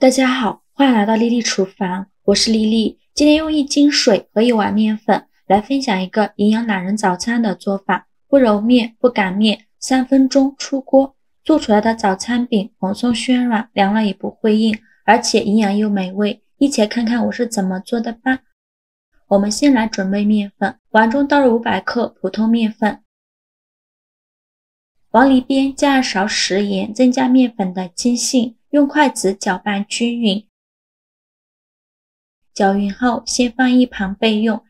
大家好，欢迎来到丽丽厨房，我是丽丽。今天用1斤水和1碗面粉来分享一个营养懒人早餐的做法，不揉面不擀面，3分钟出锅。做出来的早餐饼蓬松暄软，凉了也不会硬，而且营养又美味。一起来看看我是怎么做的吧。我们先来准备面粉，碗中倒入500克普通面粉，往里边加2勺食盐，增加面粉的筋性，用筷子搅拌均匀。搅匀后先放一旁备用，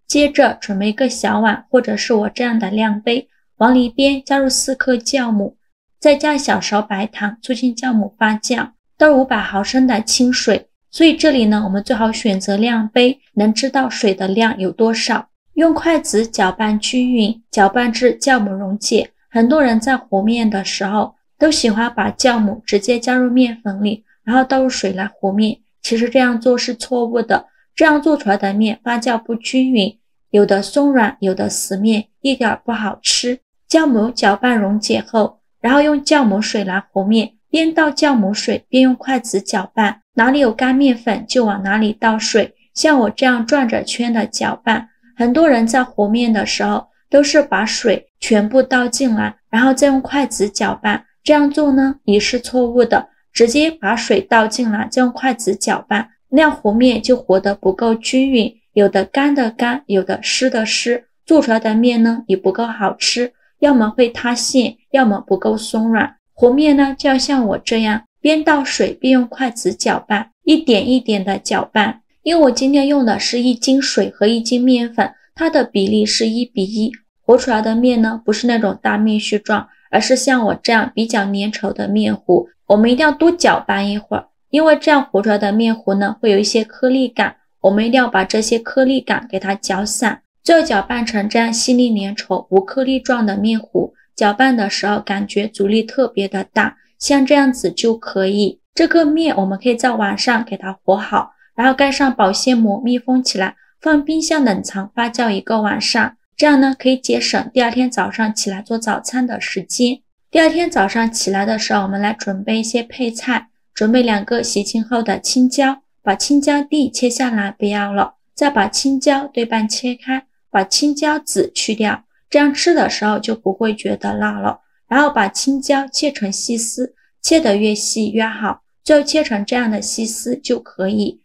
接着准备一个小碗或者是我这样的量杯，往里边加入4克酵母，再加小勺白糖，促进酵母发酵，倒入500毫升的清水。所以这里呢，我们最好选择量杯，能知道水的量有多少。用筷子搅拌均匀，搅拌至酵母溶解。很多人在和面的时候都喜欢把酵母直接加入面粉里，然后倒入水来和面。其实这样做是错误的，这样做出来的面发酵不均匀，有的松软，有的死面，一点不好吃。酵母搅拌溶解后，然后用酵母水来和面，边倒酵母水边用筷子搅拌，哪里有干面粉就往哪里倒水，像我这样转着圈的搅拌。很多人在和面的时候都是把水全部倒进来，然后再用筷子搅拌，这样做呢也是错误的。直接把水倒进来，再用筷子搅拌，那样和面就和得不够均匀，有的干的干，有的湿的湿，做出来的面呢也不够好吃，要么会塌陷，要么不够松软。和面呢就要像我这样，边倒水边用筷子搅拌，一点一点的搅拌。因为我今天用的是1斤水和1斤面粉，它的比例是1:1，和出来的面呢不是那种大面絮状，而是像我这样比较粘稠的面糊。我们一定要多搅拌一会儿，因为这样和出来的面糊呢会有一些颗粒感，我们一定要把这些颗粒感给它搅散，最后搅拌成这样细腻粘稠无颗粒状的面糊。搅拌的时候感觉阻力特别的大，像这样子就可以。这个面我们可以在晚上给它和好，然后盖上保鲜膜密封起来，放冰箱冷藏发酵1个晚上，这样呢可以节省第2天早上起来做早餐的时间。第2天早上起来的时候，我们来准备一些配菜，准备2个洗净后的青椒，把青椒蒂切下来不要了，再把青椒对半切开，把青椒籽去掉，这样吃的时候就不会觉得辣了。然后把青椒切成细丝，切得越细越好，最后切成这样的细丝就可以。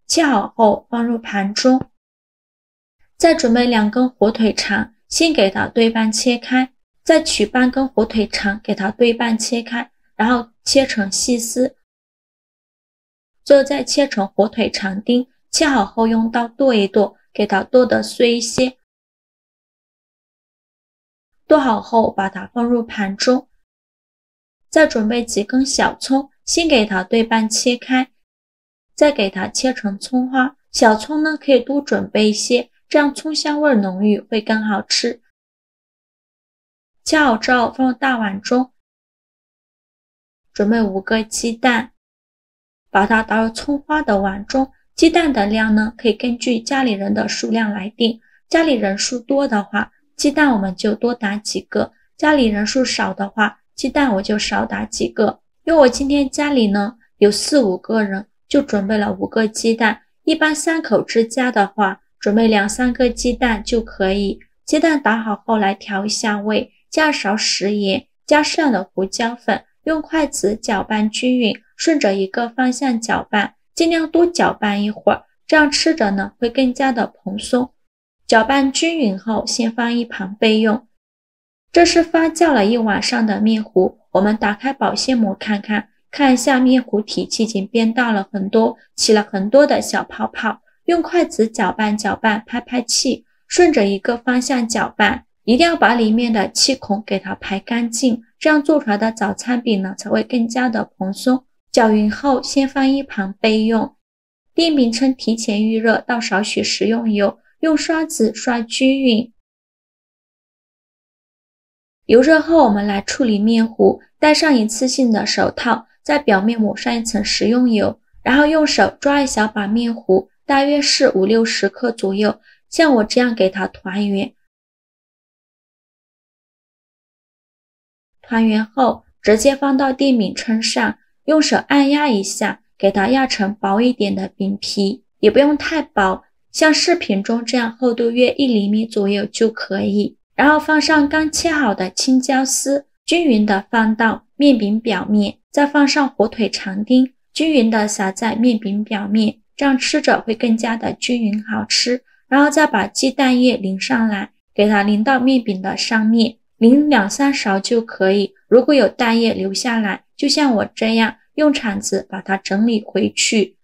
切好后放入盘中，再准备2根火腿肠，先给它对半切开，再取半根火腿肠给它对半切开，然后切成细丝，最后再切成火腿肠丁，切好后用刀剁一剁，给它剁得碎一些。剁好后把它放入盘中，再准备几根小葱，先给它对半切开，再给它切成葱花。小葱呢可以多准备一些，这样葱香味浓郁，会更好吃。切好之后放入大碗中，准备5个鸡蛋，把它倒入葱花的碗中。鸡蛋的量呢可以根据家里人的数量来定，家里人数多的话，鸡蛋我们就多打几个，家里人数少的话，鸡蛋我就少打几个。因为我今天家里呢有4、5个人，就准备了5个鸡蛋，一般3口之家的话，准备2、3个鸡蛋就可以。鸡蛋打好后来调一下味，加2勺食盐，加适量的胡椒粉，用筷子搅拌均匀，顺着一个方向搅拌，尽量多搅拌一会儿，这样吃着呢会更加的蓬松。搅拌均匀后先放一旁备用。这是发酵了1晚上的面糊，我们打开保鲜膜看一下面糊体积已经变大了很多，起了很多的小泡泡，用筷子搅拌搅拌，拍拍气，顺着一个方向搅拌，一定要把里面的气孔给它排干净，这样做出来的早餐饼呢才会更加的蓬松。搅匀后先放一旁备用。电饼铛提前预热，倒少许食用油，用刷子刷均匀。油热后我们来处理面糊，戴上一次性的手套，在表面抹上1层食用油，然后用手抓一小把面糊，大约是5、60克左右，像我这样给它团圆。团圆后直接放到电饼铛上，用手按压一下，给它压成薄一点的饼皮，也不用太薄，像视频中这样厚度约1厘米左右就可以。然后放上刚切好的青椒丝，均匀的放到面饼表面，再放上火腿肠丁，均匀的撒在面饼表面，这样吃着会更加的均匀好吃。然后再把鸡蛋液淋上来，给它淋到面饼的上面，淋2-3勺就可以。如果有蛋液流下来，就像我这样用铲子把它整理回去。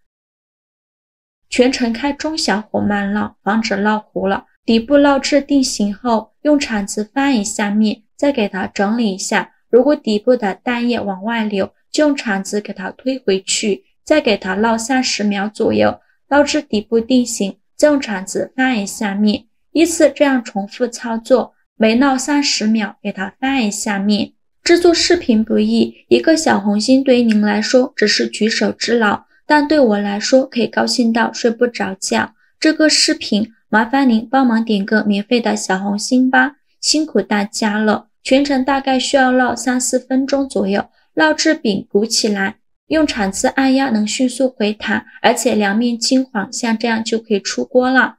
全程开中小火慢烙，防止烙糊了。底部烙制定型后，用铲子翻一下面，再给它整理一下。如果底部的蛋液往外流，就用铲子给它推回去，再给它烙30秒左右，烙至底部定型，再用铲子翻一下面。依次这样重复操作，每烙30秒给它翻一下面。制作视频不易，一个小红心对于您来说只是举手之劳，但对我来说可以高兴到睡不着觉。这个视频麻烦您帮忙点个免费的小红心吧，辛苦大家了。全程大概需要烙3-4分钟左右，烙制饼鼓起来，用铲子按压能迅速回弹，而且两面金黄，像这样就可以出锅了。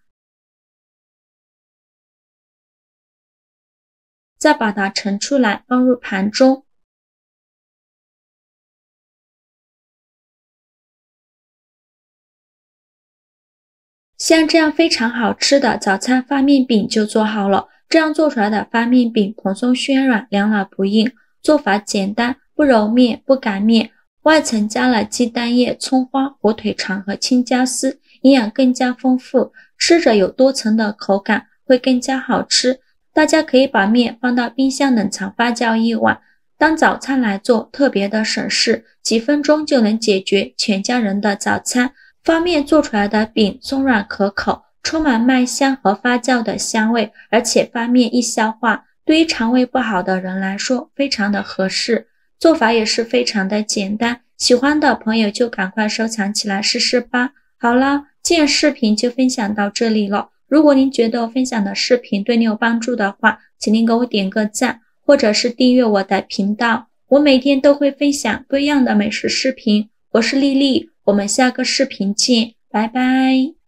再把它盛出来，放入盘中。像这样非常好吃的早餐发面饼就做好了。这样做出来的发面饼蓬松暄软，凉了不硬。做法简单，不揉面，不擀面，外层加了鸡蛋液、葱花、火腿肠和青椒丝，营养更加丰富，吃着有多层的口感，会更加好吃。大家可以把面放到冰箱冷藏发酵1晚，当早餐来做，特别的省事，几分钟就能解决全家人的早餐。发面做出来的饼松软可口，充满麦香和发酵的香味，而且发面易消化，对于肠胃不好的人来说非常的合适。做法也是非常的简单，喜欢的朋友就赶快收藏起来试试吧。好了，今天视频就分享到这里了。如果您觉得我分享的视频对你有帮助的话，请您给我点个赞，或者是订阅我的频道。我每天都会分享不一样的美食视频。我是丽丽，我们下个视频见，拜拜。